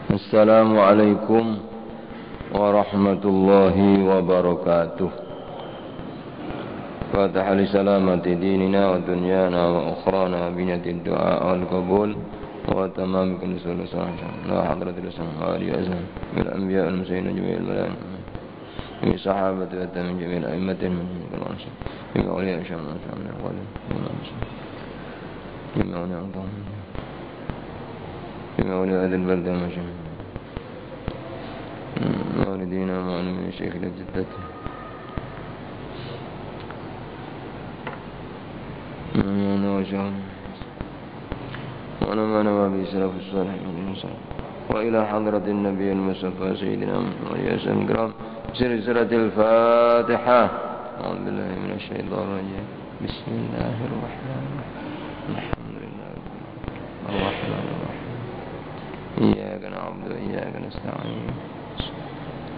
Assalamualaikum warahmatullahi wabarakatuh. Fataha li salamati dinina wa dunyana wa ukhrana binati du'a wal qabul wa tamam kulli sulusan la hadratil islam wa ali azam bil anbiya wal mursalin jami'il malaikah min sahabati wa tabi'in jami'il a'immatin min al-ansar min awliya insyaallah min al-qadim min awliya hadhihi al-balda mashallah والدينا ومعلمين الشيخ لجدته ونمانا وابي سلف الصالحين وإلى حضرة النبي المصطفى سيدنا محمد وسلم الكرام سلسلة الفاتحة أعوذ بالله من الشيطان الرجيم بسم الله الرحمن الرحيم الحمد لله الرحمن الرحيم إياك نعبد وإياك نستعين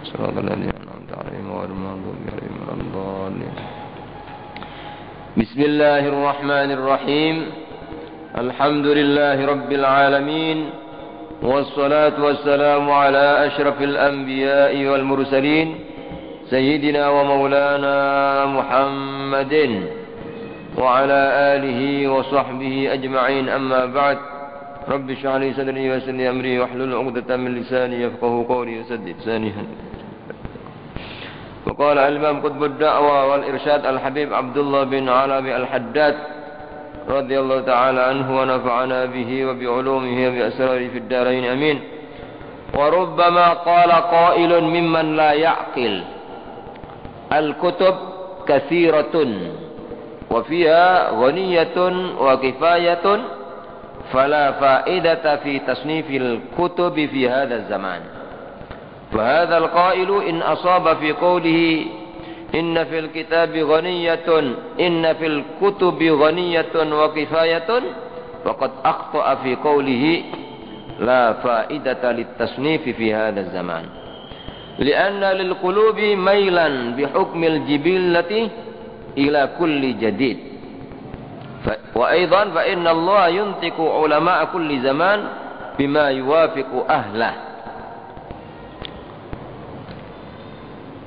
صراط الذين أنعمت عليهم غير المغضوب عليهم ولا الضالين. بسم الله الرحمن الرحيم الحمد لله رب العالمين والصلاة والسلام على أشرف الأنبياء والمرسلين سيدنا ومولانا محمد وعلى آله وصحبه أجمعين. أما بعد رب اشرح لي صدري ويسر لي أمري واحلل عقدة من لساني يفقهوا قولي وسدد لساني. وقال الإمام قطب الدعوة والإرشاد الحبيب عبد الله بن علوي الحداد رضي الله تعالى عنه ونفعنا به وبعلومه وبأسراره في الدارين أمين. وربما قال قائل ممن لا يعقل الكتب كثيرة وفيها غنية وكفاية فلا فائدة في تصنيف الكتب في هذا الزمان. فهذا القائل إن أصاب في قوله إن في الكتاب غنية إن في الكتب غنية وكفاية فقد أخطأ في قوله لا فائدة للتصنيف في هذا الزمان، لأن للقلوب ميلا بحكم الجبلة إلى كل جديد. وأيضا فإن الله ينطق علماء كل زمان بما يوافق أهله.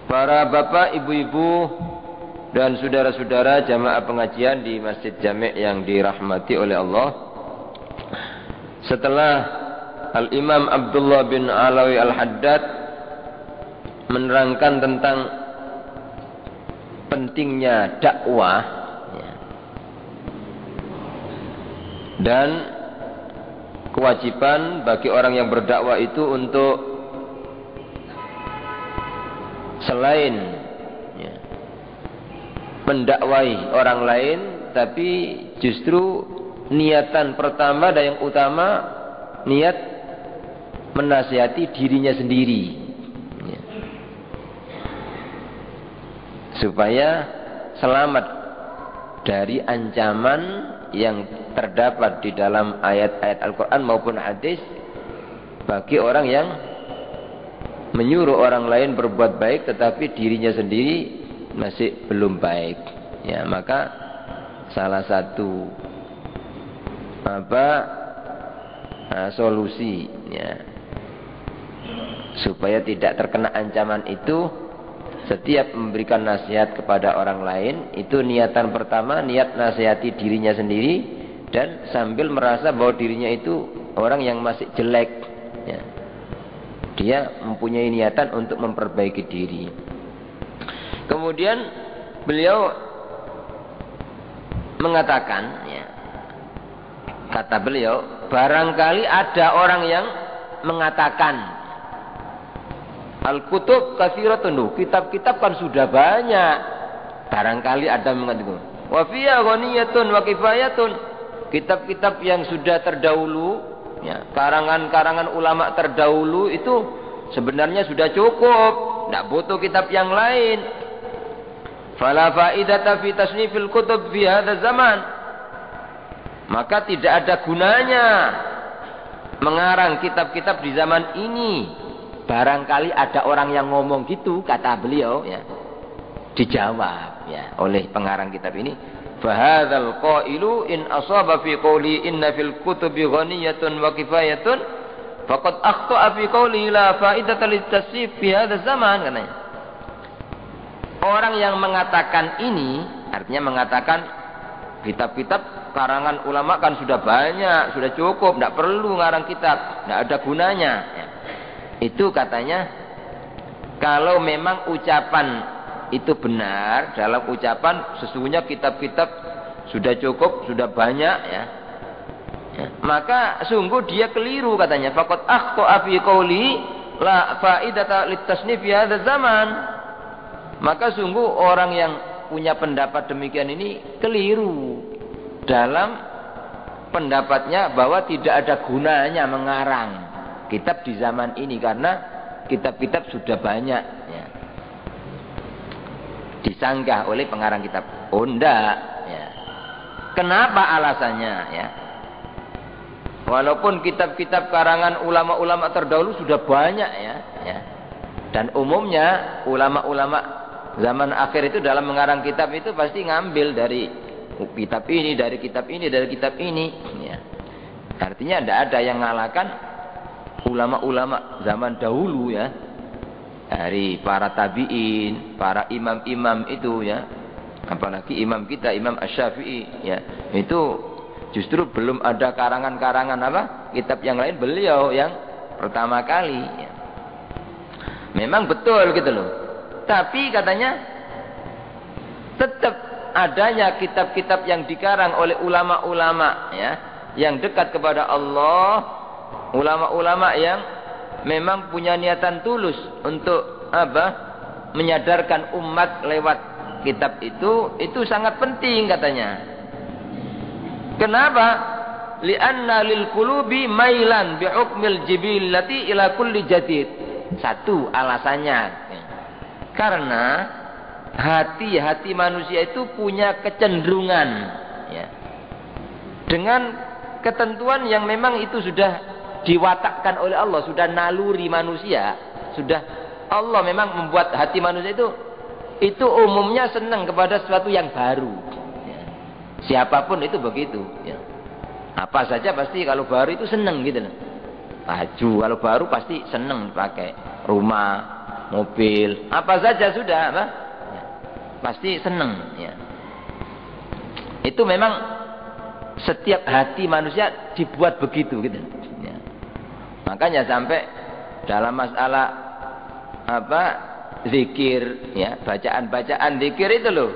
Para bapak, ibu-ibu, dan saudara-saudara jamaah pengajian di Masjid Jami' yang dirahmati oleh Allah. Setelah Al-Imam Abdullah bin Alawi Al-Haddad menerangkan tentang pentingnya dakwah dan kewajiban bagi orang yang berdakwah itu untuk selain mendakwai orang lain, tapi justru niatan pertama dan yang utama niat menasihati dirinya sendiri supaya selamat dari ancaman yang terdapat di dalam ayat-ayat Al-Quran maupun hadis bagi orang yang menyuruh orang lain berbuat baik tetapi dirinya sendiri masih belum baik. Ya, maka salah satu solusi supaya tidak terkena ancaman itu, setiap memberikan nasihat kepada orang lain itu niatan pertama niat nasihati dirinya sendiri dan sambil merasa bahwa dirinya itu orang yang masih jelek. Ya. Dia mempunyai niatan untuk memperbaiki diri. Kemudian beliau mengatakan, kata beliau, barangkali ada orang yang mengatakan al-kutub katsiratun, kitab-kitab kan sudah banyak. Barangkali ada mengatakan wa fiya ghaniyatun wa kifayatun, kitab-kitab yang sudah terdahulu, karangan-karangan ulama terdahulu itu sebenarnya sudah cukup, tidak butuh kitab yang lain. Fala faidata fi tasnifil kutub fi hadzal zaman, maka tidak ada gunanya mengarang kitab-kitab di zaman ini. Barangkali ada orang yang ngomong gitu, kata beliau, dijawab oleh pengarang kitab ini. Fahadzal qailu in asaba fi qouli inna fil kutubi ghaniyatun wa kifayatun Faqad akhta'a fi qawli la fa'idata litasif fi hadzal zaman katanya. Orang yang mengatakan ini artinya mengatakan kitab-kitab karangan ulama kan sudah banyak, sudah cukup, tidak perlu ngarang kitab, tidak ada gunanya. Itu katanya kalau memang ucapan itu benar, dalam ucapan sesungguhnya kitab-kitab sudah cukup, sudah banyak ya. Maka sungguh dia keliru katanya. Faqad akhta'a fi qawli la fa'idata litasnif fi hadzal zaman. Maka sungguh orang yang punya pendapat demikian ini keliru dalam pendapatnya bahwa tidak ada gunanya mengarang kitab di zaman ini karena kitab-kitab sudah banyak ya. Disanggah oleh pengarang kitab. Oh enggak ya. Kenapa alasannya ya? Walaupun kitab-kitab karangan ulama-ulama terdahulu sudah banyak ya. Dan umumnya ulama-ulama zaman akhir itu dalam mengarang kitab itu pasti ngambil dari kitab ini, dari kitab ini, dari kitab ini ya. Artinya tidak ada yang ngalahkan ulama-ulama zaman dahulu ya. Dari para tabi'in, para imam-imam itu ya. Apalagi imam kita, Imam Asy-Syafi'i ya. Itu justru belum ada karangan-karangan apa? Kitab yang lain, beliau yang pertama kali ya. Memang betul gitu loh. Tapi katanya tetap adanya kitab-kitab yang dikarang oleh ulama-ulama ya, yang dekat kepada Allah, ulama-ulama yang memang punya niatan tulus untuk apa? Menyadarkan umat lewat kitab itu sangat penting katanya. Kenapa? Li'anna lil qulubi mailan bi hukmil jibillati ila kulli jadid. Satu alasannya. Karena hati-hati manusia itu punya kecenderungan ya. Dengan ketentuan yang memang itu sudah diwatakkan oleh Allah, sudah naluri manusia, sudah Allah memang membuat hati manusia itu umumnya senang kepada sesuatu yang baru. Siapapun itu begitu ya. Apa saja pasti kalau baru itu seneng gitu loh. Baju kalau baru pasti seneng dipakai. Rumah, mobil, apa saja sudah apa? Ya. Pasti seneng ya. Itu memang setiap hati manusia dibuat begitu gitu ya. Makanya sampai dalam masalah apa? Zikir ya, bacaan-bacaan zikir itu loh.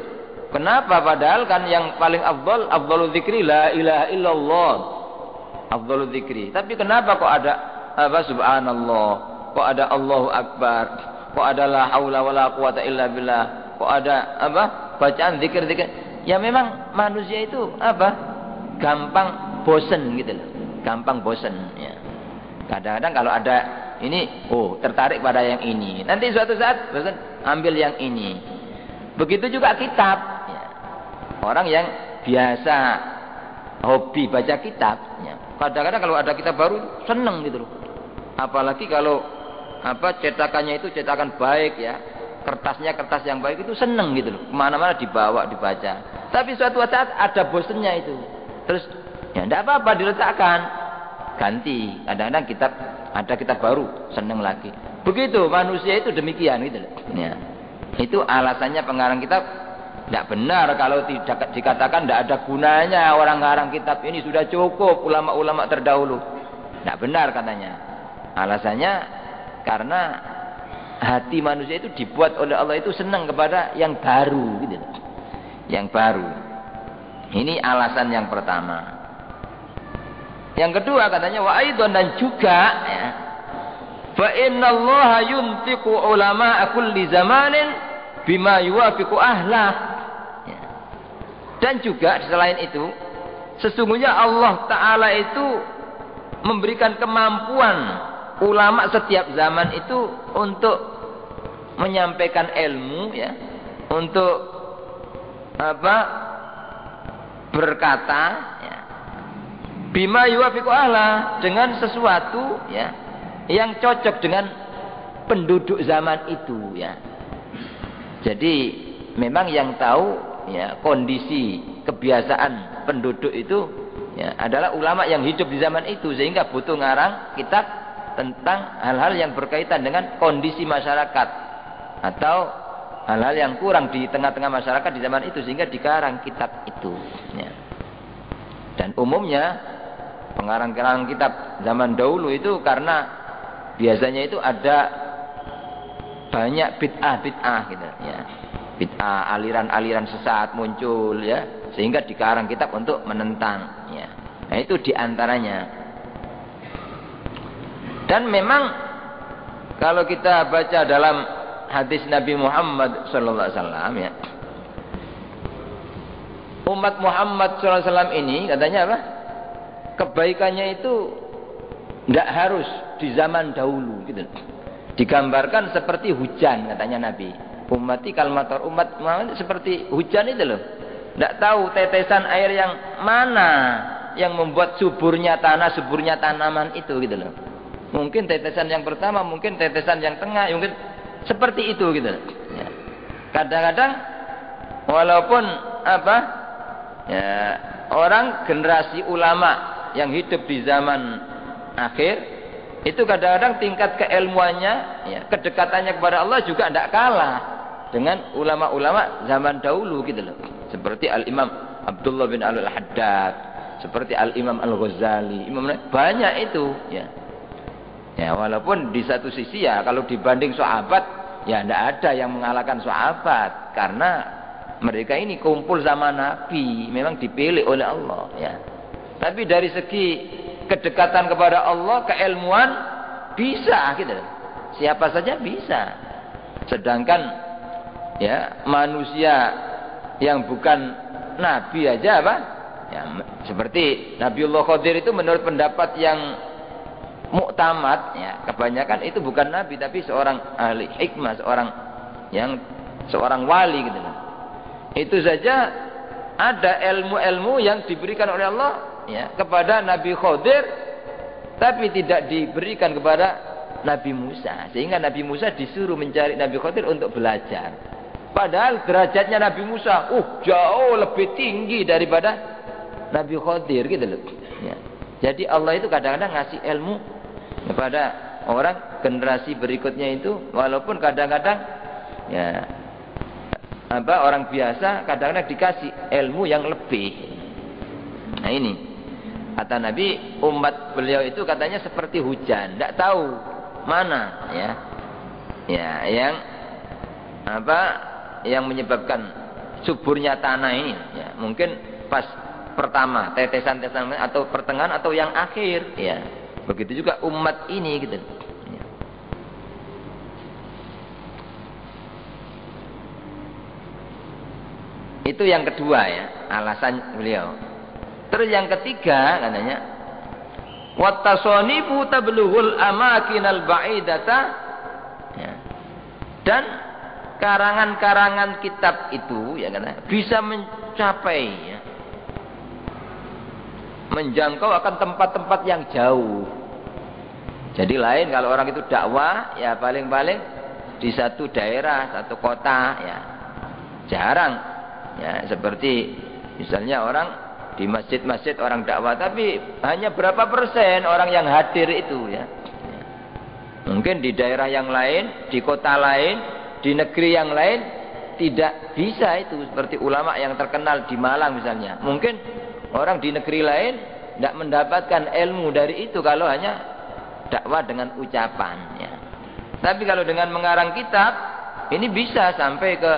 Kenapa? Padahal kan yang paling afdhalu dzikri la ilaha illallah. Afdhalu dzikri. Tapi kenapa kok ada apa subhanallah, kok ada Allahu akbar, kok ada la haula wala quwata illa billah, kok ada apa? Bacaan zikir-zikir. Ya memang manusia itu apa? Gampang bosen gitu loh. Gampang bosen ya. Kadang-kadang kalau ada ini, tertarik pada yang ini. Nanti suatu saat bosen, ambil yang ini. Begitu juga kitab. Orang yang biasa hobi baca kitab ya. Kadang-kadang kalau ada kitab baru seneng gitu loh. Apalagi kalau apa cetakannya itu cetakan baik ya, kertasnya kertas yang baik itu seneng gitu loh. Kemana-mana dibawa dibaca. Tapi suatu saat ada bosennya itu. Terus ya tidak apa-apa diletakkan, ganti. Kadang-kadang ada kitab baru seneng lagi. Begitu manusia itu demikian gitu loh. Ya. Itu alasannya pengarang kitab. Tidak benar kalau tidak dikatakan tidak ada gunanya orang ngarang kitab ini, sudah cukup ulama-ulama terdahulu. Tidak benar katanya. Alasannya karena hati manusia itu dibuat oleh Allah itu senang kepada yang baru gitu. Yang baru. Ini alasan yang pertama. Yang kedua katanya wa aidan, dan juga ya. Fa innallaha yuntiqu ulama'a kulli zamanin bima yuwafiqu ahlah. Dan juga selain itu, sesungguhnya Allah Ta'ala itu memberikan kemampuan ulama setiap zaman itu untuk menyampaikan ilmu ya, untuk apa? Berkata ya. Bima yuwafiqu ahla, dengan sesuatu ya yang cocok dengan penduduk zaman itu ya. Jadi memang yang tahu ya kondisi kebiasaan penduduk itu ya adalah ulama yang hidup di zaman itu, sehingga butuh ngarang kitab tentang hal-hal yang berkaitan dengan kondisi masyarakat atau hal-hal yang kurang di tengah-tengah masyarakat di zaman itu, sehingga dikarang kitab itu ya. Dan umumnya pengarang-pengarang kitab zaman dahulu itu karena biasanya itu ada banyak bid'ah gitu ya. Bid'ah, aliran-aliran sesat muncul ya, sehingga dikarang kitab untuk menentang ya. Nah itu diantaranya. Dan memang kalau kita baca dalam hadis Nabi Muhammad SAW ya, umat Muhammad SAW ini katanya apa? Kebaikannya itu tidak harus di zaman dahulu gitu. Digambarkan seperti hujan katanya Nabi. Ummati kalmator, umat Muhammad seperti hujan itu loh. Tidak tahu tetesan air yang mana yang membuat suburnya tanah, suburnya tanaman itu gitu loh. Mungkin tetesan yang pertama, mungkin tetesan yang tengah, mungkin seperti itu gitu loh. Ya. Kadang-kadang walaupun apa ya, orang generasi ulama yang hidup di zaman akhir itu kadang-kadang tingkat keilmuannya ya, kedekatannya kepada Allah juga tidak kalah dengan ulama-ulama zaman dahulu gitu loh. Seperti Al-Imam Abdullah bin Al-Haddad, seperti Al-Imam Al-Ghazali, banyak itu ya. Ya walaupun di satu sisi ya kalau dibanding sahabat ya tidak ada yang mengalahkan sahabat, karena mereka ini kumpul sama Nabi, memang dipilih oleh Allah ya. Tapi dari segi kedekatan kepada Allah, keilmuan bisa gitu. Siapa saja bisa. Sedangkan ya manusia yang bukan nabi aja apa? Ya, seperti Nabiullah Khadir itu menurut pendapat yang muktamad ya, kebanyakan itu bukan nabi tapi seorang ahli hikmah, seorang wali gitu. Itu saja ada ilmu-ilmu yang diberikan oleh Allah ya kepada Nabi Khadir tapi tidak diberikan kepada Nabi Musa, sehingga Nabi Musa disuruh mencari Nabi Khadir untuk belajar. Padahal derajatnya Nabi Musa jauh lebih tinggi daripada Nabi Khadir gitu loh ya. Jadi Allah itu kadang-kadang ngasih ilmu kepada orang generasi berikutnya itu, walaupun kadang-kadang ya orang biasa kadang-kadang dikasih ilmu yang lebih. Nah ini kata Nabi, umat beliau itu katanya seperti hujan, tidak tahu mana ya yang yang menyebabkan suburnya tanah ini ya, mungkin pas pertama tetesan-tetesan atau pertengahan atau yang akhir ya. Begitu juga umat ini gitu ya. Itu yang kedua ya, alasan beliau. Terus yang ketiga katanya, wattasonifu tablughul amakinal ba'idata ya. Dan karangan-karangan kitab itu ya kan bisa mencapai ya, menjangkau akan tempat-tempat yang jauh. Jadi lain kalau orang itu dakwah ya paling-paling di satu daerah, satu kota ya. Jarang ya, seperti misalnya orang di masjid-masjid orang dakwah tapi hanya berapa persen orang yang hadir itu ya. Mungkin di daerah yang lain, di kota lain, di negeri yang lain tidak bisa itu, seperti ulama yang terkenal di Malang misalnya. Mungkin orang di negeri lain tidak mendapatkan ilmu dari itu kalau hanya dakwah dengan ucapan ya. Tapi kalau dengan mengarang kitab ini bisa sampai ke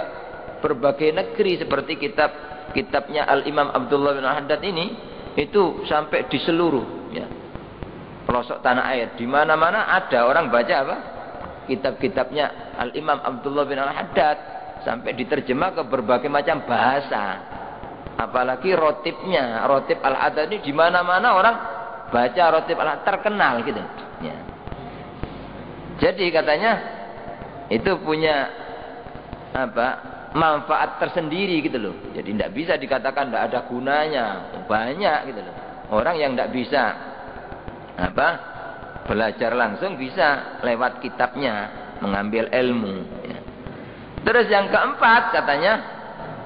berbagai negeri, seperti kitabnya Al-Imam Abdullah bin Al-Haddad ini itu sampai di seluruh ya, pelosok tanah air, di mana-mana ada orang baca apa? Kitab-kitabnya Al-Imam Abdullah bin Al-Haddad, sampai diterjemah ke berbagai macam bahasa. Apalagi rotibnya, rotib Al-Haddad ini di mana-mana orang baca rotib Al-Haddad, terkenal gitu ya. Jadi katanya itu punya manfaat tersendiri gitu loh. Jadi tidak bisa dikatakan tidak ada gunanya, banyak gitu loh. Orang yang tidak bisa belajar langsung bisa lewat kitabnya mengambil ilmu ya. Terus yang keempat katanya,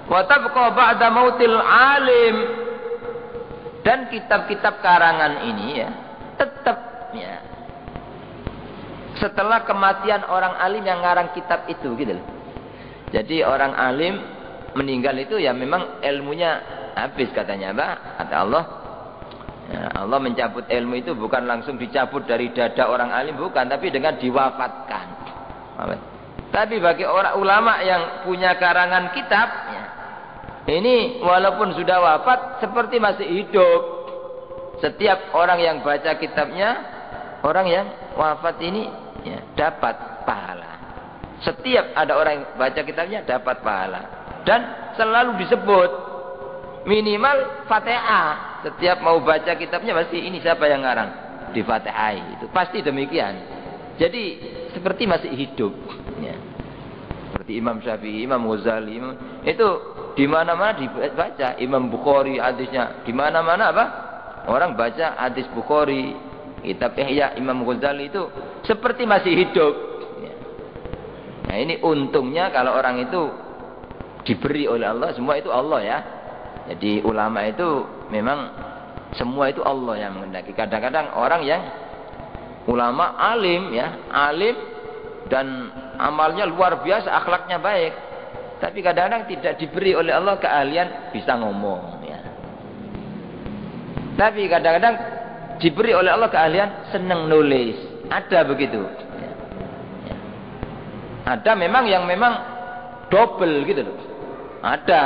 wa tabqa ba'da mautil alim, dan kitab-kitab karangan ini ya tetap ya setelah kematian orang alim yang ngarang kitab itu gitu loh. Jadi orang alim meninggal itu ya memang ilmunya habis katanya apa? Kata Allah. Ya, Allah mencabut ilmu itu bukan langsung dicabut dari dada orang alim, bukan, tapi dengan diwafatkan. Tapi bagi orang ulama yang punya karangan kitab, ya, ini walaupun sudah wafat seperti masih hidup. Setiap orang yang baca kitabnya, orang yang wafat ini ya, dapat pahala. Setiap ada orang yang baca kitabnya dapat pahala. Dan selalu disebut minimal Fatihah. Setiap mau baca kitabnya pasti ini siapa yang ngarang, di Fatihah itu pasti demikian. Jadi seperti masih hidup. Ya. Seperti Imam Syafi'i, Imam Ghazali, itu di mana-mana dibaca. Imam Bukhari hadisnya di mana-mana apa? Orang baca hadis Bukhari, kitab Ihya Imam Ghazali itu seperti masih hidup. Ya. Nah ini untungnya kalau orang itu diberi oleh Allah, semua itu Allah ya. Jadi ulama itu memang semua itu Allah yang menghendaki. Kadang-kadang orang yang ulama alim ya, alim dan amalnya luar biasa, akhlaknya baik, tapi kadang-kadang tidak diberi oleh Allah keahlian bisa ngomong ya. Tapi kadang-kadang diberi oleh Allah keahlian senang nulis. Ada begitu ya. Ya. Ada memang yang memang double gitu loh. Ada,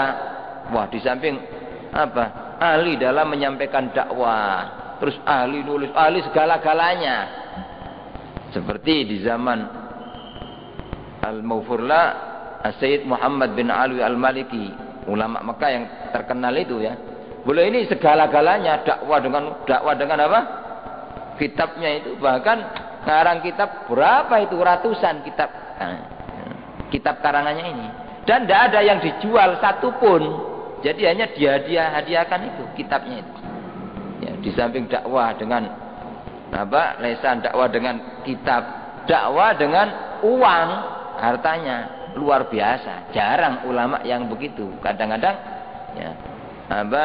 wah di samping apa, ahli dalam menyampaikan dakwah, terus ahli nulis, ahli segala-galanya. Seperti di zaman Al-Mawfurla Sayyid Muhammad bin Alwi Al-Maliki, ulama Mekah yang terkenal itu ya. Beliau ini segala-galanya, dakwah dengan apa? Kitabnya itu bahkan ngarang kitab berapa itu, ratusan kitab. Nah, kitab karangannya ini. Dan tidak ada yang dijual satupun. Jadi hanya hadiahkan itu kitabnya itu. Ya, di samping dakwah dengan apa? Lesan, dakwah dengan kitab, dakwah dengan uang, hartanya luar biasa. Jarang ulama yang begitu. Kadang-kadang ya, apa,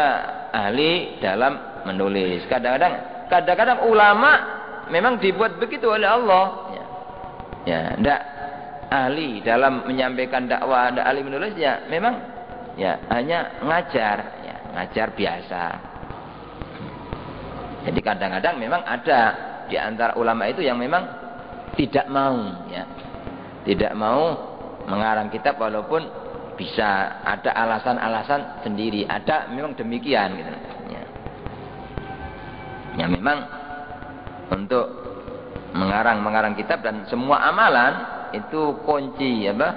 ahli dalam menulis. Kadang-kadang ulama memang dibuat begitu oleh Allah. Ya, enggak ahli dalam menyampaikan dakwah, enggak ahli menulis ya, memang ya hanya ngajar, ya, ngajar biasa. Jadi kadang-kadang memang ada di antara ulama itu yang memang tidak mau, ya, tidak mau mengarang kitab walaupun bisa ada alasan-alasan sendiri. Ada memang demikian, gitu. Ya, ya memang untuk mengarang kitab dan semua amalan itu kunci apa?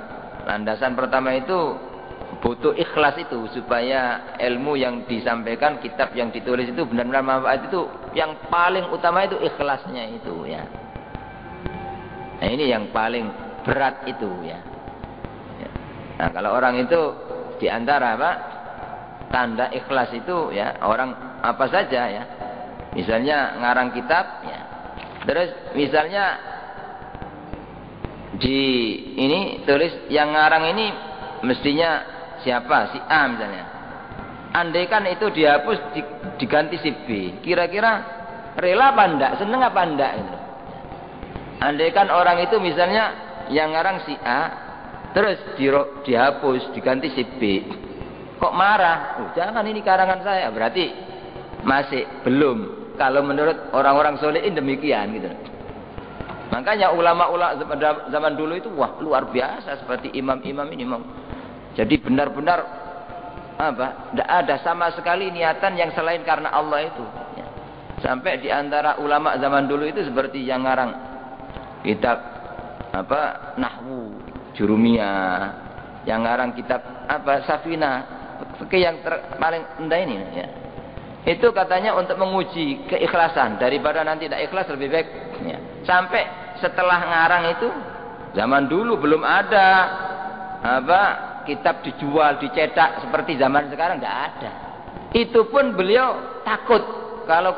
Landasan pertama itu butuh ikhlas itu supaya ilmu yang disampaikan, kitab yang ditulis itu benar-benar manfaat. Itu yang paling utama itu ikhlasnya itu ya. Nah ini yang paling berat itu ya. Nah kalau orang itu diantara apa? Tanda ikhlas itu ya, orang apa saja ya. Misalnya ngarang kitab ya. Terus misalnya di ini tulis yang ngarang ini mestinya siapa, si A misalnya. Andaikan itu dihapus diganti si B, kira-kira rela apa enggak, seneng apa enggak gitu. Andaikan orang itu misalnya yang ngarang si A, terus dihapus diganti si B, kok marah? Oh, jangan, ini karangan saya. Berarti masih belum. Kalau menurut orang-orang solehin demikian gitu. Makanya ulama-ulama zaman dulu itu wah luar biasa, seperti imam-imam ini. Jadi benar-benar apa? Tidak ada sama sekali niatan yang selain karena Allah itu. Ya. Sampai di antara ulama zaman dulu itu seperti yang ngarang kitab apa? Nahwu, Jurumiyah, yang ngarang kitab apa? Safinah, yang paling rendah ini. Ya. Itu katanya untuk menguji keikhlasan, daripada nanti tidak ikhlas lebih baik. Ya. Sampai setelah ngarang itu zaman dulu belum ada apa kitab dijual, dicetak seperti zaman sekarang, tidak ada. Itu pun beliau takut kalau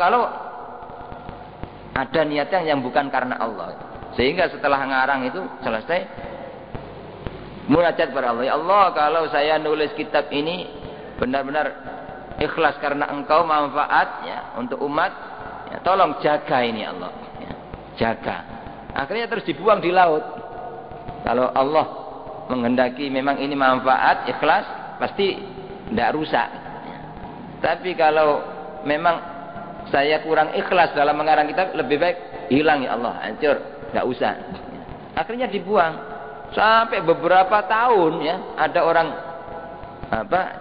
ada niatan yang bukan karena Allah. Sehingga setelah ngarang itu selesai, munajat kepada Allah, ya Allah, kalau saya nulis kitab ini benar-benar ikhlas karena Engkau, manfaat ya untuk umat, ya, tolong jaga ini Allah, ya, jaga Akhirnya terus dibuang di laut. Kalau Allah menghendaki memang ini manfaat, ikhlas, pasti tidak rusak. Tapi kalau memang saya kurang ikhlas dalam mengarang kitab, lebih baik hilang ya Allah, hancur, tidak usah. Akhirnya dibuang. Sampai beberapa tahun ya, ada orang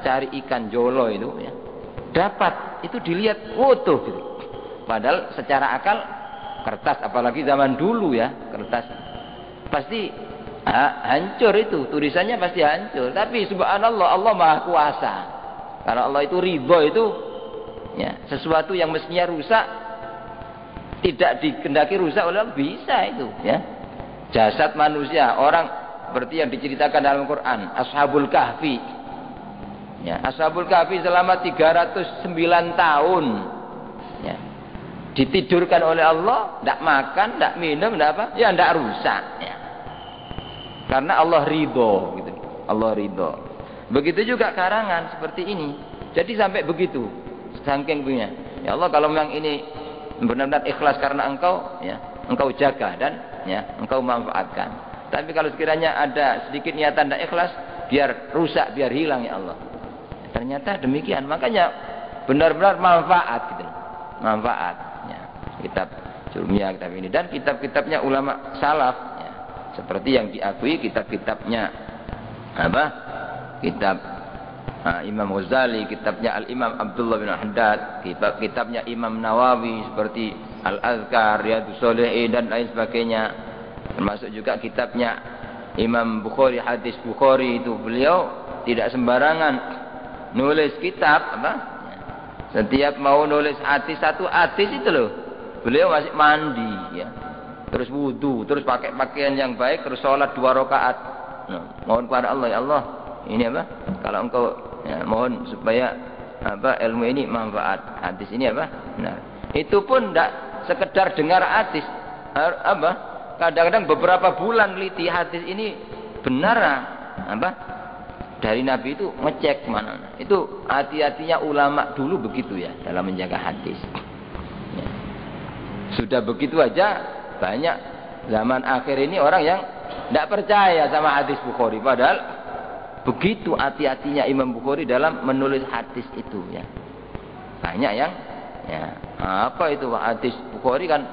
cari ikan jolo itu ya, dapat, itu dilihat utuh gitu. Padahal secara akal kertas, apalagi zaman dulu ya, kertas pasti hancur, itu tulisannya pasti hancur. Tapi subhanallah, Allah maha kuasa. Kalau Allah itu ridho, itu ya, sesuatu yang mestinya rusak tidak dikehendaki rusak oleh Allah, bisa itu ya. Jasad manusia, orang seperti yang diceritakan dalam Quran, Ashabul Kahfi ya, Ashabul Kahfi selama 309 tahun ya, ditidurkan oleh Allah, tidak makan, tidak minum, tidak apa, ya tidak rusak ya. Karena Allah ridho gitu. Allah ridho. Begitu juga karangan seperti ini. Jadi sampai begitu. Saking punya. Ya Allah, kalau memang ini benar-benar ikhlas karena Engkau, ya, Engkau jaga dan ya, Engkau manfaatkan. Tapi kalau sekiranya ada sedikit niatan tidak ikhlas, biar rusak, biar hilang ya Allah. Ternyata demikian. Makanya benar-benar manfaat gitu. Manfaat ya. Kitab Jurmiyah, kitab ini dan kitab-kitabnya ulama salaf. Seperti yang diakui kitab-kitabnya kitab Imam Ghazali, kitabnya Al-Imam Abdullah bin Haddad, kitabnya Imam Nawawi seperti Al-Azkar, Riyadhus Shalihin dan lain sebagainya. Termasuk juga kitabnya Imam Bukhari, hadis Bukhari, itu beliau tidak sembarangan nulis kitab Setiap mau nulis hadis, satu hadis itu loh, beliau masih mandi ya. Terus wudu, terus pakai pakaian yang baik, terus sholat 2 rakaat. Nah, mohon kepada Allah, ya Allah, ini kalau Engkau ya, mohon supaya ilmu ini manfaat, hadis ini benar. Itu pun tidak sekedar dengar hadis, kadang-kadang beberapa bulan teliti hadis ini benar dari Nabi, itu ngecek mana. Itu hati-hatinya ulama dulu begitu ya dalam menjaga hadis. Ya. Sudah begitu aja. Banyak zaman akhir ini orang yang tidak percaya sama hadis Bukhari, padahal begitu hati-hatinya Imam Bukhari dalam menulis hadis itu ya. Banyak yang ya, itu hadis Bukhari kan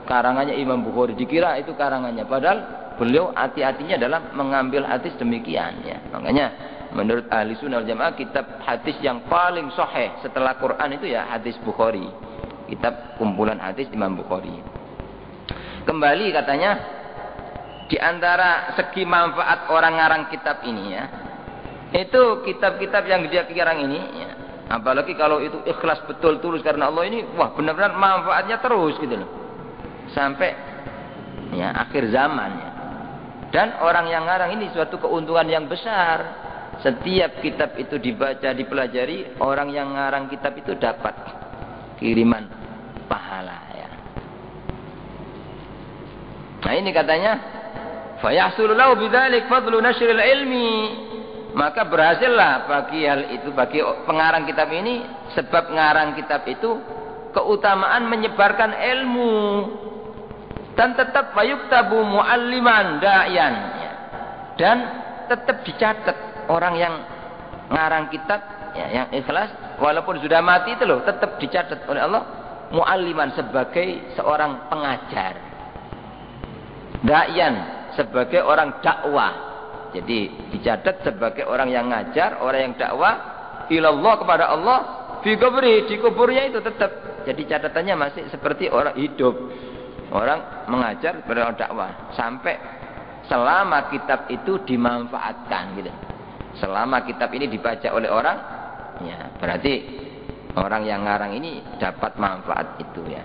karangannya Imam Bukhari, dikira itu karangannya, padahal beliau hati-hatinya dalam mengambil hadis demikian ya. Makanya menurut ahli sunnah wal jamaah, kitab hadis yang paling sahih setelah Quran itu ya hadis Bukhari, kitab kumpulan hadis Imam Bukhari. Kembali katanya, di antara segi manfaat orang ngarang kitab ini ya, itu kitab-kitab yang dia karang ini ya, apalagi kalau itu ikhlas betul tulus karena Allah ini, wah benar-benar manfaatnya terus gitu loh, sampai ya akhir zaman ya. Dan orang yang ngarang ini suatu keuntungan yang besar. Setiap kitab itu dibaca, dipelajari, orang yang ngarang kitab itu dapat kiriman pahala ya. Nah ini katanya, fayahsulu lahu bidzalik fadlu nashril ilmi, maka berhasillah bagi hal itu, bagi pengarang kitab ini, sebab ngarang kitab itu keutamaan menyebarkan ilmu, dan tetap fayuktabu mualliman da'iyan, dan tetap dicatat orang yang ngarang kitab ya, yang ikhlas walaupun sudah mati itu loh, tetap dicatat oleh Allah mualliman sebagai seorang pengajar, da'iyan sebagai orang dakwah. Jadi dicatat sebagai orang yang ngajar, orang yang dakwah ilallah, kepada Allah, fi kubri, di kuburnya itu tetap. Jadi catatannya masih seperti orang hidup, orang mengajar, orang dakwah, sampai selama kitab itu dimanfaatkan gitu. Selama kitab ini dibaca oleh orang ya, berarti orang yang ngarang ini dapat manfaat itu ya.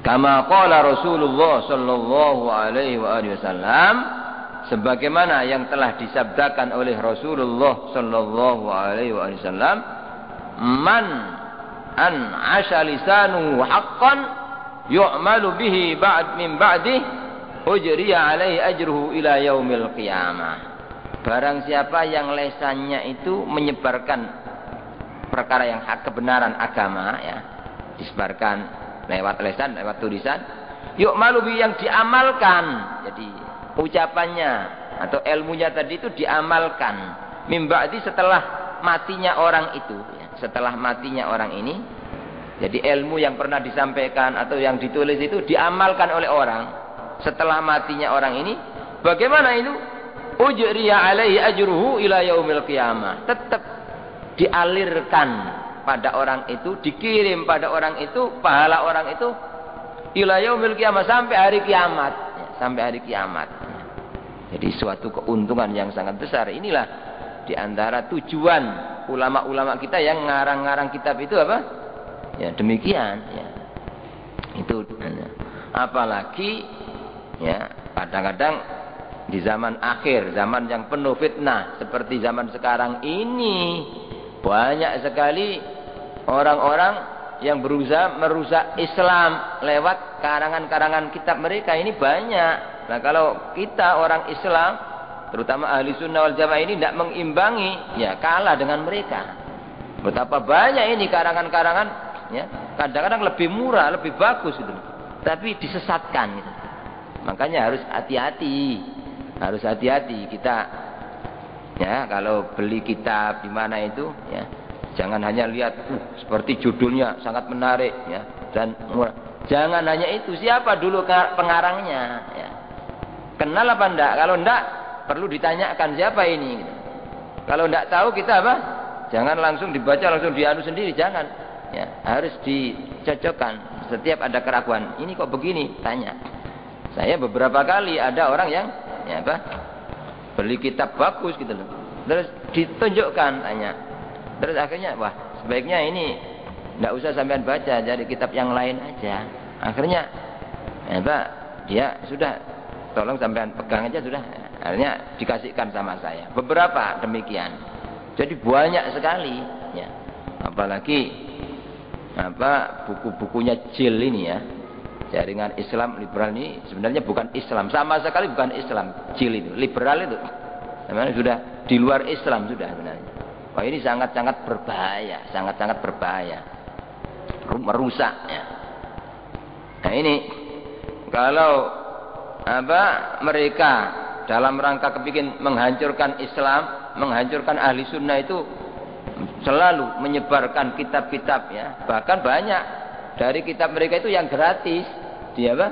Kama qala Rasulullah sallallahu alaihi wasallam, sebagaimana yang telah disabdakan oleh Rasulullah sallallahu alaihi wasallam, man an asha lisanu haqqan yu'malu bihi min ba'di ujriya alaihi ajruhu ila yaumil qiyamah. Barang siapa yang lesannya itu menyebarkan perkara yang hak, kebenaran agama ya, disebarkan lewat lesan, lewat tulisan, Yuk malubi yang diamalkan. Jadi ucapannya atau ilmunya tadi itu diamalkan. Mimba'di setelah matinya orang itu. Setelah matinya orang ini. Jadi ilmu yang pernah disampaikan atau yang ditulis itu diamalkan oleh orang. Setelah matinya orang ini. Bagaimana itu? Ujriya alaihi ajruhu ila yaumil qiyamah. Tetap dialirkan pada orang itu, dikirim pada orang itu, pahala orang itu ila yaumil qiyamah, sampai hari kiamat, sampai hari kiamat. Jadi suatu keuntungan yang sangat besar. Inilah diantara tujuan ulama-ulama kita yang ngarang-ngarang kitab itu apa? Ya demikian. Ya. Itu apalagi ya kadang-kadang di zaman akhir, zaman yang penuh fitnah seperti zaman sekarang ini, banyak sekali orang-orang yang berusaha merusak Islam lewat karangan-karangan kitab mereka. Ini banyak. Nah kalau kita orang Islam, terutama ahli sunnah wal jamaah ini tidak mengimbangi, ya kalah dengan mereka. Betapa banyak ini karangan-karangan, ya kadang-kadang lebih murah, lebih bagus gitu, tapi disesatkan gitu. Makanya harus hati-hati. Harus hati-hati kita, ya kalau beli kitab di mana itu, ya jangan hanya lihat seperti judulnya sangat menarik, ya dan murah. Jangan hanya itu, siapa dulu pengarangnya, ya. Kenal apa enggak? Kalau enggak, perlu ditanyakan siapa ini. Gitu. Kalau enggak tahu kita apa? Jangan langsung dibaca, langsung dianu sendiri, jangan. Ya harus dicocokkan. Setiap ada keraguan, ini kok begini? Tanya. Saya beberapa kali ada orang yang ya apa? Beli kitab bagus gitu loh. Terus ditunjukkan tanya. Terus akhirnya wah, sebaiknya ini enggak usah sampean baca, jadi kitab yang lain aja. Akhirnya ya Pak, dia sudah tolong sampean pegang aja sudah. Akhirnya dikasihkan sama saya. Beberapa demikian. Jadi banyak sekali ya. Apalagi apa buku-bukunya Jil ini ya. Jaringan Islam liberal ini sebenarnya bukan Islam, sama sekali bukan Islam. Jil itu, liberal itu, sebenarnya sudah di luar Islam sudah sebenarnya. Wah ini sangat-sangat berbahaya, sangat-sangat berbahaya, merusak. Ya. Nah ini kalau apa mereka dalam rangka kepingin menghancurkan Islam, menghancurkan ahli sunnah itu selalu menyebarkan kitab-kitab ya, bahkan banyak. Dari kitab mereka itu yang gratis, dia apa?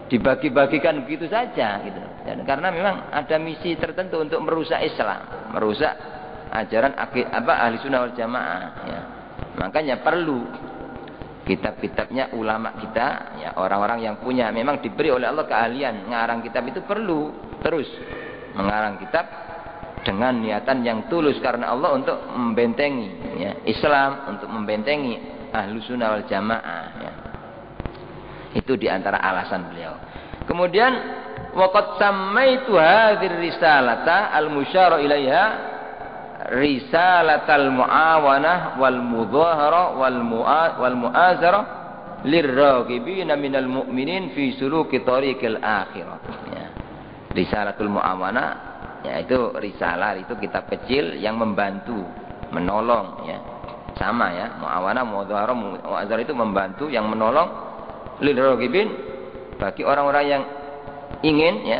Dibagi-bagikan begitu saja, gitu. Dan karena memang ada misi tertentu untuk merusak Islam, merusak ajaran ahli sunnah wal jamaah. Ya. Makanya perlu kitab-kitabnya ulama kita, ya orang-orang yang punya, memang diberi oleh Allah keahlian ngarang kitab itu perlu terus mengarang kitab dengan niatan yang tulus karena Allah untuk membentengi ya, Islam, untuk membentengi ahlu sunnah wal jamaah ya. Itu diantara alasan beliau. Kemudian waqad sammaitu hadhir risalata al-musyara ilaiha risalatal muawanah wal mudhahara wal muazara lirragibina minal mu'minin fi suluki tariqil akhirah ya. Risalatul muawanah yaitu risalah itu kitab kecil yang membantu menolong ya. Sama ya, muawana, mudharah, muazar itu membantu yang menolong lil ragibin bagi orang-orang yang ingin ya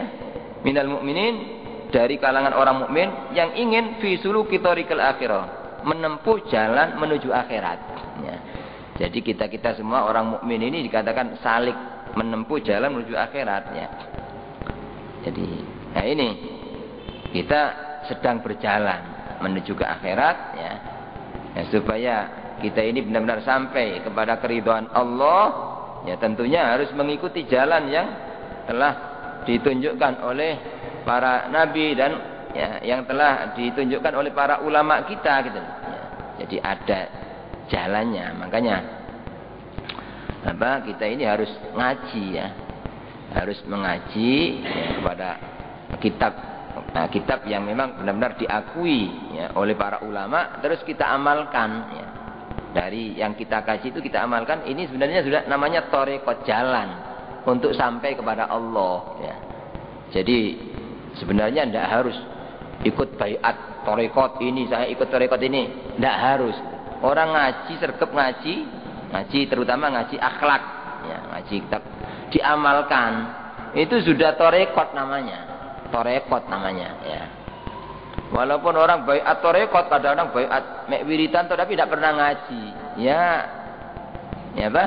minal mukminin dari kalangan orang mukmin yang ingin fi suluki tariqil akhirah, menempuh jalan menuju akhirat ya. Jadi kita semua orang mukmin ini dikatakan salik menempuh jalan menuju akhirat ya. Jadi nah ini kita sedang berjalan menuju ke akhirat ya. Ya, supaya kita ini benar-benar sampai kepada keridhaan Allah ya tentunya harus mengikuti jalan yang telah ditunjukkan oleh para nabi dan ya, yang telah ditunjukkan oleh para ulama kita gitu ya. Jadi ada jalannya, makanya apa kita ini harus ngaji ya, harus mengaji ya, kepada kitab yang memang benar-benar diakui ya, oleh para ulama, terus kita amalkan ya. Dari yang kita kaji itu kita amalkan, ini sebenarnya sudah namanya thariqat jalan untuk sampai kepada Allah ya. Jadi sebenarnya tidak harus ikut baiat thariqat ini, saya ikut thariqat ini, tidak harus. Orang ngaji sergap ngaji terutama ngaji akhlak ya, ngaji kitab diamalkan, itu sudah torekot namanya. Torekot namanya ya. Walaupun orang baiat torekot, kadang-kadang baiat mek wiridan tapi tidak pernah ngaji. Ya apa?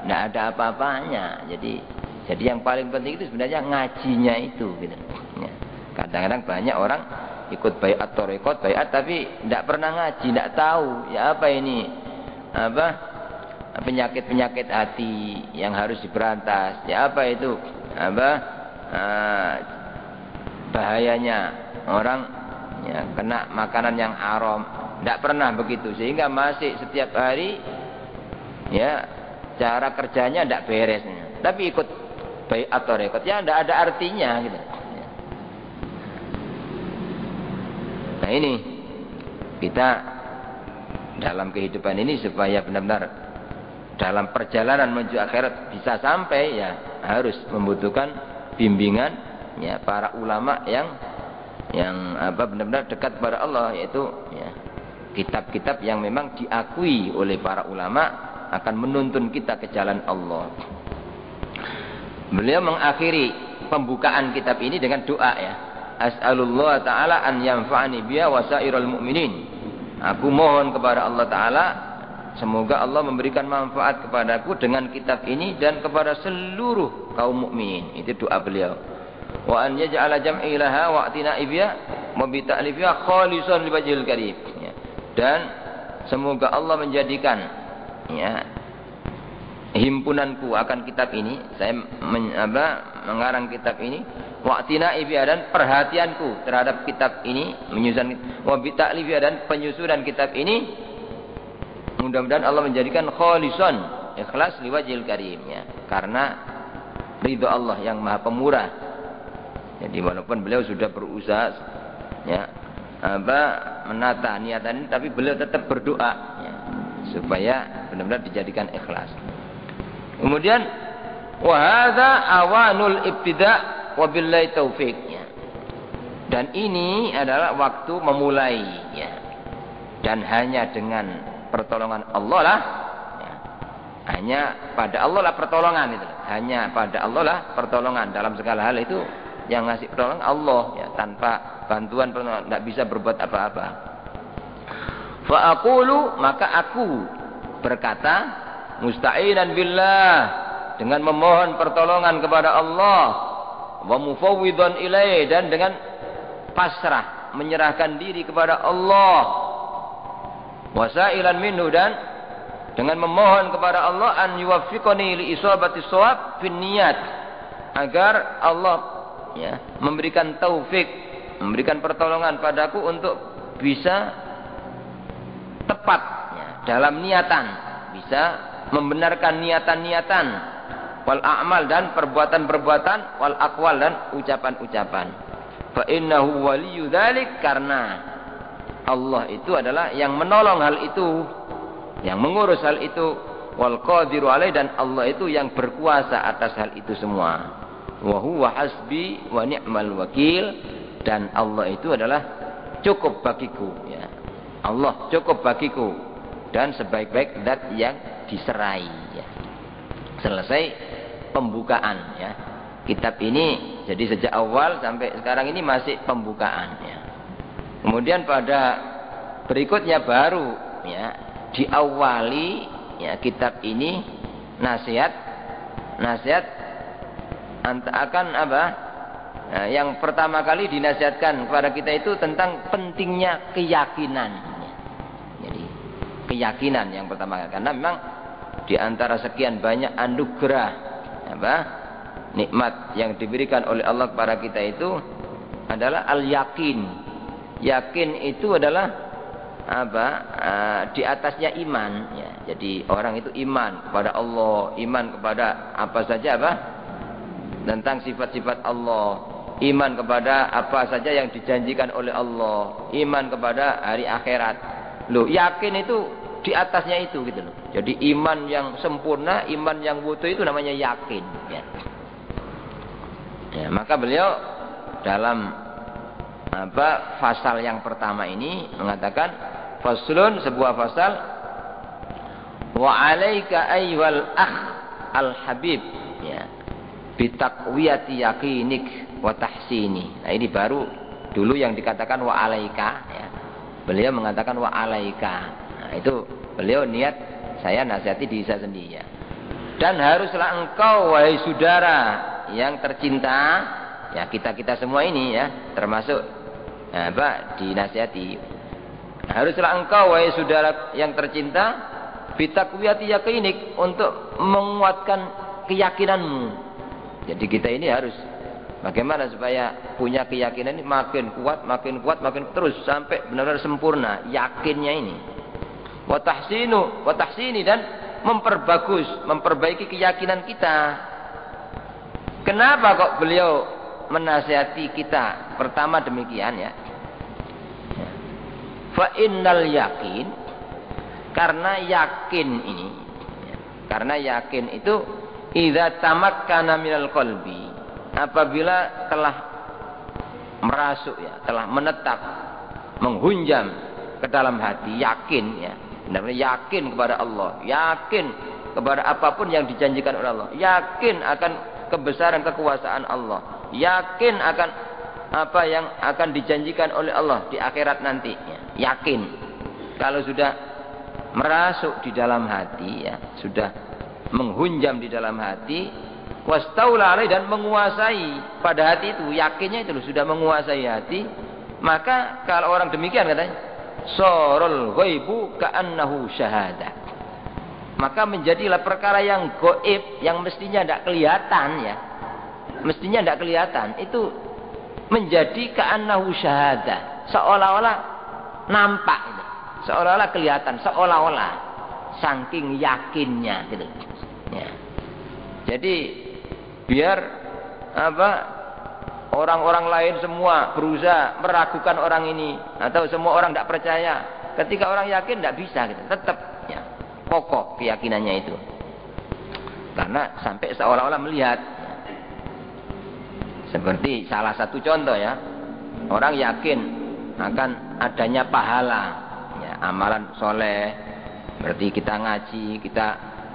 Tidak ada apa-apanya. Jadi yang paling penting itu sebenarnya ngajinya itu gitu. Ya. Kadang-kadang banyak orang ikut baiat torekot, baiat tapi tidak pernah ngaji, tidak tahu ya apa ini, apa penyakit-penyakit hati yang harus diberantas, ya apa itu, apa bahayanya orang ya kena makanan yang haram, tidak pernah begitu, sehingga masih setiap hari ya cara kerjanya tidak beres, tapi ikut baiat torekot ya tidak ada artinya gitu. Nah ini kita dalam kehidupan ini supaya benar-benar dalam perjalanan menuju akhirat bisa sampai ya harus membutuhkan bimbingan ya para ulama yang apa benar-benar dekat kepada Allah, yaitu ya kitab-kitab yang memang diakui oleh para ulama akan menuntun kita ke jalan Allah. Beliau mengakhiri pembukaan kitab ini dengan doa ya. As'alullah ta'ala an yanfa'ani biha wasairul mu'minin. Aku mohon kepada Allah Ta'ala semoga Allah memberikan manfaat kepadaku dengan kitab ini dan kepada seluruh kaum mukminin. Itu doa beliau. Wa an yaj'ala jam'i laha wa atina'i biha wa bi ta'lifiha khalisan li wajhil karim. Ya. Dan semoga Allah menjadikan ya himpunanku akan kitab ini, saya mengarang kitab ini, wa'tina'i biha dan perhatianku terhadap kitab ini, menyusun wa bi ta'lifiha dan penyusunan kitab ini, mudah-mudahan Allah menjadikan khalisan, ikhlas liwajhil karim ya, karena ridho Allah yang Maha Pemurah. Jadi walaupun beliau sudah berusaha ya menata niatan ini, tapi beliau tetap berdoa ya, supaya benar-benar dijadikan ikhlas. Kemudian wa hadza awanul ibtida' wa billahi taufik ya. Dan ini adalah waktu memulai ya. Dan hanya dengan pertolongan Allah lah ya. Hanya pada Allah lah pertolongan itu. Hanya pada Allah lah pertolongan dalam segala hal itu, yang ngasih pertolongan Allah ya, tanpa bantuan pertolongan tidak bisa berbuat apa-apa. Fa aqulu, maka aku berkata musta'inan billah, dengan memohon pertolongan kepada Allah, wa mufawwidhan ilaihi, dan dengan pasrah menyerahkan diri kepada Allah, wasailan minhu, dan dengan memohon kepada Allah an yuwaffiqani li isabati shawab fin niyat, agar Allah ya memberikan taufik, memberikan pertolongan padaku untuk bisa tepat ya, dalam niatan, bisa membenarkan niatan-niatan, wal a'mal, dan perbuatan-perbuatan, wal aqwal, dan ucapan-ucapan. Fa innahu waliyyu dzalik, karena Allah itu adalah yang menolong hal itu, yang mengurus hal itu, wal qadiru alaih, dan Allah itu yang berkuasa atas hal itu semua. Wa huwa hasbi wa ni'mal wakil, dan Allah itu adalah cukup bagiku ya. Allah cukup bagiku dan sebaik-baik zat yang diserai ya. Selesai pembukaan ya. Kitab ini jadi sejak awal sampai sekarang ini masih pembukaan ya. Kemudian pada berikutnya baru ya diawali ya kitab ini nasihat akan apa? Nah, yang pertama kali dinasihatkan kepada kita itu tentang pentingnya keyakinan. Jadi keyakinan yang pertama kali, karena memang di antara sekian banyak anugerah nikmat yang diberikan oleh Allah kepada kita itu adalah al-yakin. Yakin itu adalah di atasnya iman ya. Jadi orang itu iman kepada Allah, iman kepada apa saja tentang sifat-sifat Allah, iman kepada apa saja yang dijanjikan oleh Allah, iman kepada hari akhirat. Loh, yakin itu di atasnya itu gitu loh. Jadi iman yang sempurna, iman yang utuh itu namanya yakin ya. Ya, maka beliau dalam fasal yang pertama ini mengatakan faslun, sebuah fasal, wa alaika ayyuhal akh al habib ya. bitaqwiyati yaqinik wa tahsini. Nah, ini baru dulu yang dikatakan wa alaika ya. Beliau mengatakan wa alaika. Nah, itu beliau niat saya nasihati diri saya sendiri ya. Dan haruslah engkau wahai saudara yang tercinta, ya kita semua ini ya, termasuk dinasihati. Haruslah engkau wahai saudara yang tercinta bitaqwiyati yaqinik, untuk menguatkan keyakinanmu. Jadi kita ini harus bagaimana supaya punya keyakinan ini makin kuat, makin terus sampai benar-benar sempurna yakinnya ini. Wa tahsini, dan memperbaiki keyakinan kita. Kenapa kok beliau menasihati kita? Pertama demikian ya. Fa innal yakin, karena yakin itu idza tamakkana minal qalbi, apabila telah merasuk ya, telah menetap, menghunjam ke dalam hati, yakin ya. Benar-benar yakin kepada Allah, yakin kepada apapun yang dijanjikan oleh Allah, yakin akan kebesaran kekuasaan Allah, yakin akan apa yang akan dijanjikan oleh Allah di akhirat nanti ya. Yakin. Kalau sudah merasuk di dalam hati ya, sudah menghunjam di dalam hati, wastaula alai, dan menguasai pada hati itu, yakinnya itu sudah menguasai hati, maka kalau orang demikian katanya sorol ghaibu ka'annahu syahadah, maka menjadilah perkara yang gaib, yang mestinya tidak kelihatan ya, mestinya tidak kelihatan, itu menjadi ka'annahu syahadah, seolah-olah nampak itu, seolah-olah kelihatan, seolah-olah, saking yakinnya gitu ya. Jadi biar orang-orang lain semua berusaha meragukan orang ini, atau semua orang tidak percaya, ketika orang yakin tidak bisa gitu, tetap ya, kokoh keyakinannya itu, karena sampai seolah-olah melihat ya. Seperti salah satu contoh ya, orang yakin akan adanya pahala ya, amalan soleh, berarti kita ngaji, kita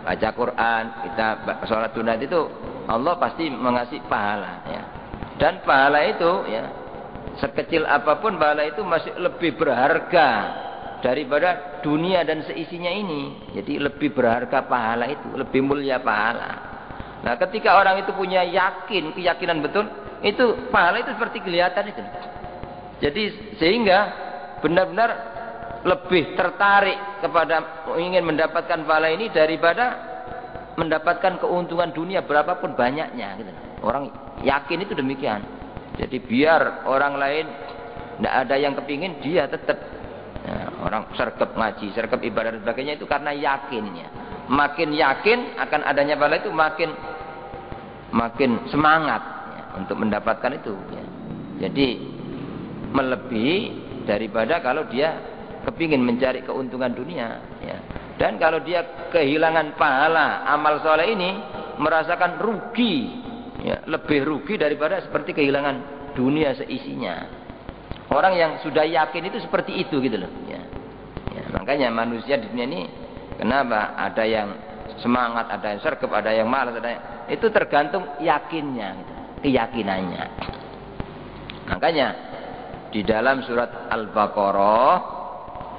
baca Quran, kita sholat sunat, itu Allah pasti mengasih pahala ya. Dan pahala itu ya, sekecil apapun pahala itu masih lebih berharga daripada dunia dan seisinya ini. Jadi lebih berharga pahala itu, lebih mulia pahala. Nah, ketika orang itu punya keyakinan betul, itu pahala itu seperti kelihatan itu. Jadi sehingga benar-benar lebih tertarik kepada ingin mendapatkan pahala ini daripada mendapatkan keuntungan dunia berapapun banyaknya gitu. Orang yakin itu demikian. Jadi biar orang lain tidak ada yang kepingin, dia tetap ya, orang sergap ngaji, sergap ibadah dan sebagainya, itu karena yakinnya. Makin yakin akan adanya pahala itu, makin semangat ya, untuk mendapatkan itu ya. Jadi melebihi daripada kalau dia kepingin mencari keuntungan dunia ya. Dan kalau dia kehilangan pahala amal soleh ini, merasakan rugi ya, lebih rugi daripada seperti kehilangan dunia seisinya. Orang yang sudah yakin itu seperti itu gitu loh ya. Ya, makanya manusia di dunia ini kenapa ada yang semangat, ada yang sergap, ada yang malas, itu tergantung yakinnya gitu, keyakinannya. Makanya di dalam surat Al-Baqarah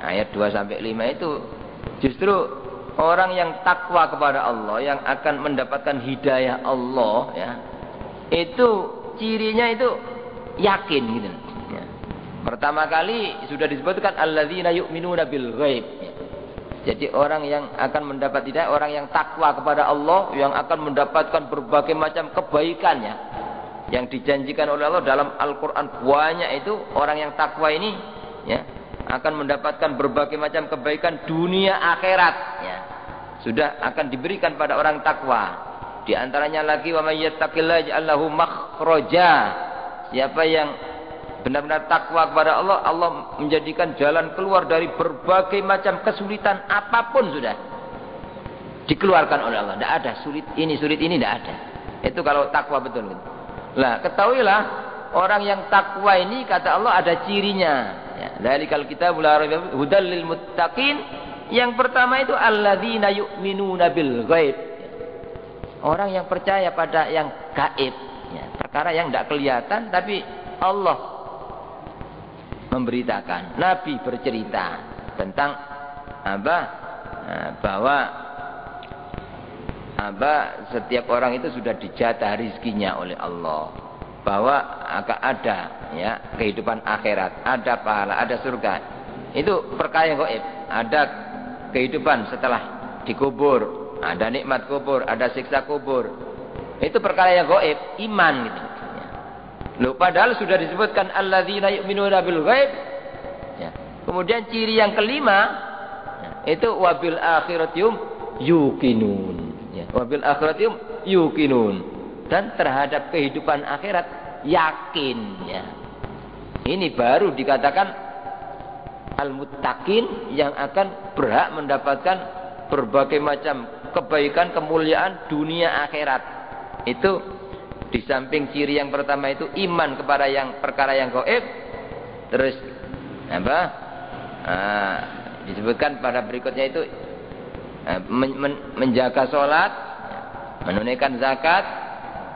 ayat 2-5 itu justru orang yang takwa kepada Allah, yang akan mendapatkan hidayah Allah ya, itu cirinya itu yakin gitu ya. Pertama kali sudah disebutkan alladzina yu'minuna bil ghaib ya. Jadi orang yang akan mendapat hidayah, orang yang takwa kepada Allah, yang akan mendapatkan berbagai macam kebaikan ya, yang dijanjikan oleh Allah dalam Al-Quran banyak. Itu orang yang takwa ini ya, akan mendapatkan berbagai macam kebaikan dunia akhirat ya. Sudah akan diberikan pada orang takwa. Di antaranya lagi wa may yattaqillaha yaj'al lahu makhraja. Siapa yang benar-benar takwa kepada Allah, Allah menjadikan jalan keluar dari berbagai macam kesulitan apapun, sudah dikeluarkan oleh Allah. Tidak ada sulit ini tidak ada. Itu kalau takwa betul gitu. Lah, ketahuilah orang yang takwa ini kata Allah ada cirinya ya. Dzalikal kitabul la raiba fihi hudal lil muttaqin. Yang pertama itu alladzina yu'minuna bil ghaib. orang yang percaya pada yang gaib, ya, perkara yang tidak kelihatan tapi Allah memberitakan, Nabi bercerita tentang bahwa setiap orang itu sudah dijatah rizkinya oleh Allah, bahwa akan ada ya kehidupan akhirat, ada pahala, ada surga. Itu perkara yang gaib. Ada kehidupan setelah dikubur, ada nikmat kubur, ada siksa kubur. Itu perkara yang gaib, iman gitu. Loh, padahal sudah disebutkan alladzina yu'minuna bil ghaib. Ya. Kemudian ciri yang kelima ya, itu wabil akhiratum yuqinun. Ya. Wabil akhiratum yuqinun. Dan terhadap kehidupan akhirat yakin ya. Ini baru dikatakan al-muttaqin yang akan berhak mendapatkan berbagai macam kebaikan, kemuliaan dunia akhirat. Itu di samping ciri yang pertama itu iman kepada yang perkara yang gaib. Terus disebutkan pada berikutnya itu menjaga sholat, menunaikan zakat,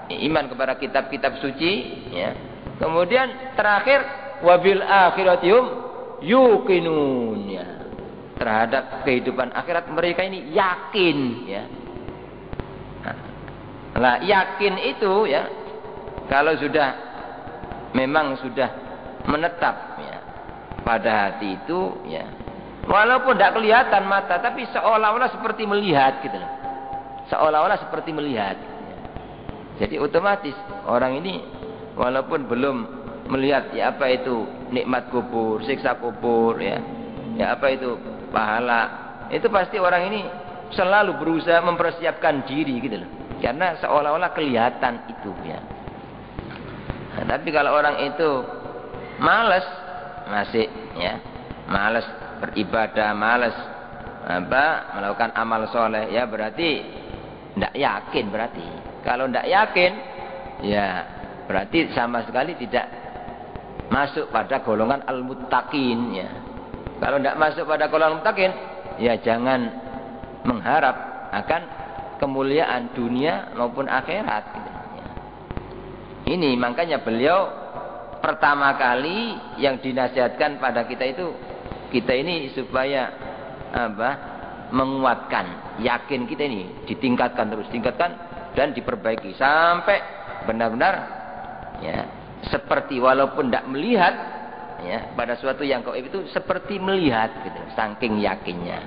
iman kepada kitab-kitab suci ya. Kemudian terakhir wabil akhiratium yuqinun ya. Terhadap kehidupan akhirat mereka ini yakin ya. Nah, yakin itu ya kalau sudah memang sudah menetap ya pada hati itu ya, walaupun tidak kelihatan mata tapi seolah-olah seperti melihat gitu loh. Seolah-olah seperti melihat ya. Jadi otomatis orang ini walaupun belum melihat ya apa itu nikmat kubur, siksa kubur ya apa itu pahala, itu pasti orang ini selalu berusaha mempersiapkan diri gitu loh. Karena seolah-olah kelihatan itu ya. Nah, tapi kalau orang itu malas, masih ya, malas beribadah, malas melakukan amal soleh, ya berarti tidak yakin berarti. Kalau tidak yakin, ya berarti sama sekali tidak masuk pada golongan al-muttaqin ya. Kalau tidak masuk pada golongan muttaqin, ya jangan mengharap akan kemuliaan dunia maupun akhirat gitu. Ini makanya beliau pertama kali yang dinasihatkan pada kita itu, kita ini supaya menguatkan yakin kita ini, ditingkatkan terus, tingkatkan dan diperbaiki sampai benar-benar ya seperti walaupun tidak melihat ya pada suatu yang gaib itu seperti melihat gitu, saking yakinnya.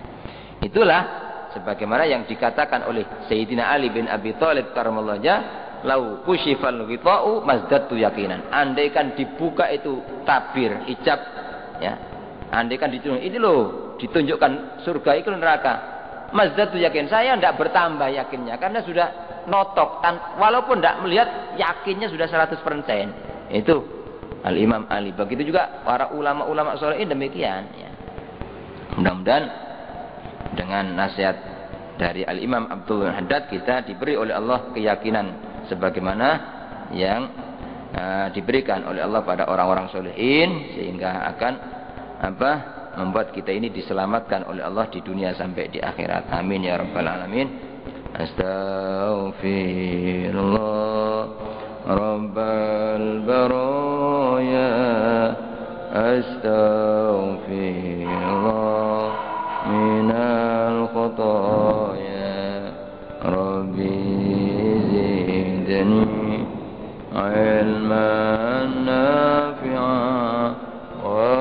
Itulah sebagaimana yang dikatakan oleh Sayyidina Ali bin Abi Thalib karamallahu wajhah, lau kushifal ghita'u mazdadtu yaqinan. Andaikan dibuka itu tabir hijab ya, andaikan ditunjuk ini loh, ditunjukkan surga itu neraka, mazdadtu yakin, saya tidak bertambah yakinnya karena sudah notok, walaupun tidak melihat yakinnya sudah 100%. Itu Al-Imam Ali. Begitu juga para ulama-ulama sholihin demikian ya. Mudah-mudahan dengan nasihat dari Al-Imam Abdul Haddad kita diberi oleh Allah keyakinan sebagaimana yang diberikan oleh Allah pada orang-orang sholihin, sehingga akan membuat kita ini diselamatkan oleh Allah di dunia sampai di akhirat. Amin ya rabbal alamin. Astaghfirullah rabbal baraya, astaghfirullah minal khotaya, rabbi zidni ilman nafi'an wa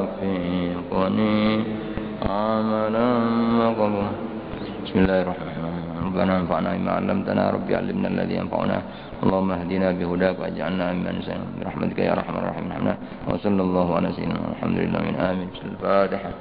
wafiqni amalan maqbula. Bismillahirrahmanirrahim. Rabbana anfa'na bima 'allamtana, rabbi 'allimna alladhi yanfa'una. Allahumma hdina bihudaka waj'alna mimman yastami'una bi rahmatika ya arhamar rahimin. Wa sallallahu ala sayyidina Muhammadin amin. Al-Fatihah.